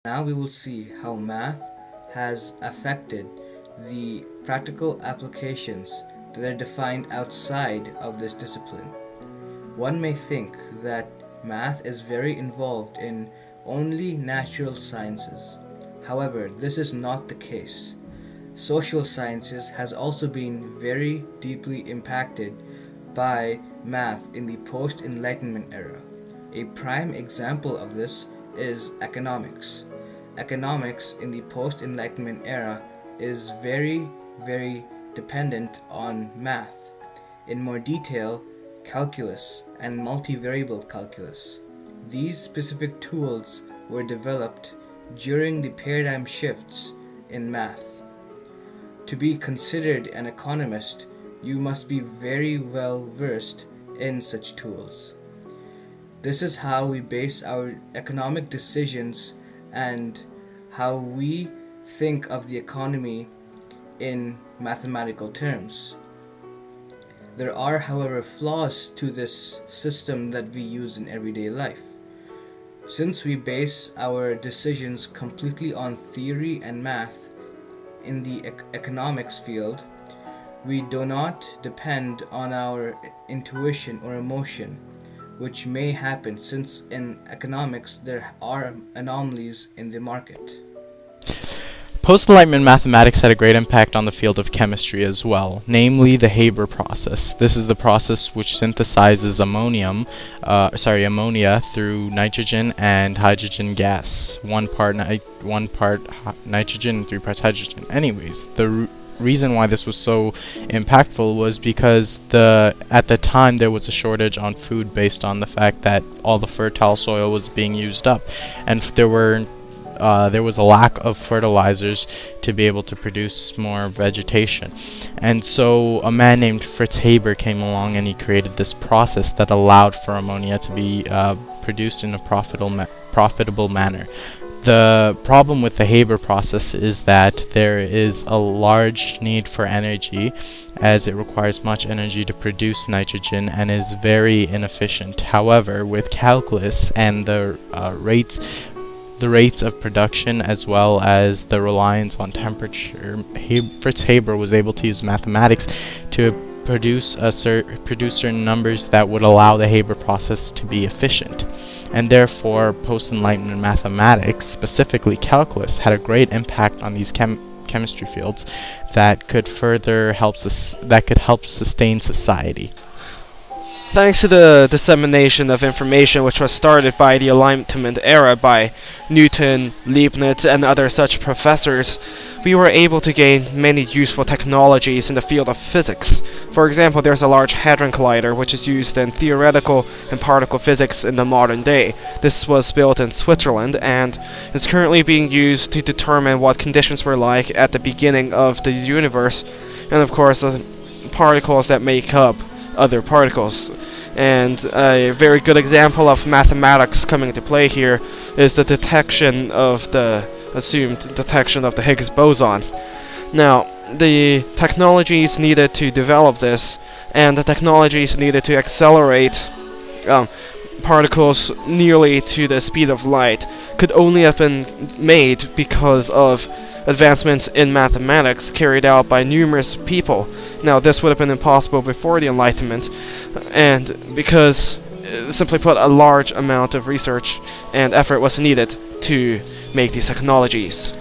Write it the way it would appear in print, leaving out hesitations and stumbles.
Now we will see how math has affected the practical applications that are defined outside of this discipline. One may think that math is very involved in only natural sciences. However, this is not the case. Social sciences has also been very deeply impacted by math in the post-Enlightenment era. A prime example of this is economics. Economics in the post-Enlightenment era is very, very dependent on math. In more detail, calculus and multivariable calculus. These specific tools were developed during the paradigm shifts in math. To be considered an economist, you must be very well versed in such tools. This is how we base our economic decisions and how we think of the economy in mathematical terms. There are, however, flaws to this system that we use in everyday life. Since we base our decisions completely on theory and math in the economics field, we do not depend on our intuition or emotion, which may happen since in economics there are anomalies in the market. Post-Enlightenment mathematics had a great impact on the field of chemistry as well, namely the Haber process. This is the process which synthesizes ammonia through nitrogen and hydrogen gas. One part nitrogen and 3 parts hydrogen. Anyways, the reason why this was so impactful was because at the time there was a shortage on food based on the fact that all the fertile soil was being used up, and there was a lack of fertilizers to be able to produce more vegetation. And so a man named Fritz Haber came along and he created this process that allowed for ammonia to be produced in a profitable manner. The problem with the Haber process is that there is a large need for energy, as it requires much energy to produce nitrogen and is very inefficient. However, with calculus and the rates of production as well as the reliance on temperature, Fritz Haber was able to use mathematics to produce certain numbers that would allow the Haber process to be efficient. And therefore, post-Enlightenment mathematics, specifically calculus, had a great impact on these chemistry fields that could help sustain society. Thanks to the dissemination of information which was started by the Enlightenment era by Newton, Leibniz, and other such professors, we were able to gain many useful technologies in the field of physics. For example, there's a Large Hadron Collider which is used in theoretical and particle physics in the modern day. This was built in Switzerland and is currently being used to determine what conditions were like at the beginning of the universe, and of course the particles that make up other particles. And a very good example of mathematics coming into play here is the assumed detection of the Higgs boson. Now, the technologies needed to develop this and the technologies needed to accelerate particles nearly to the speed of light could only have been made because of advancements in mathematics carried out by numerous people. Now, this would have been impossible before the Enlightenment, and because, simply put, a large amount of research and effort was needed to make these technologies.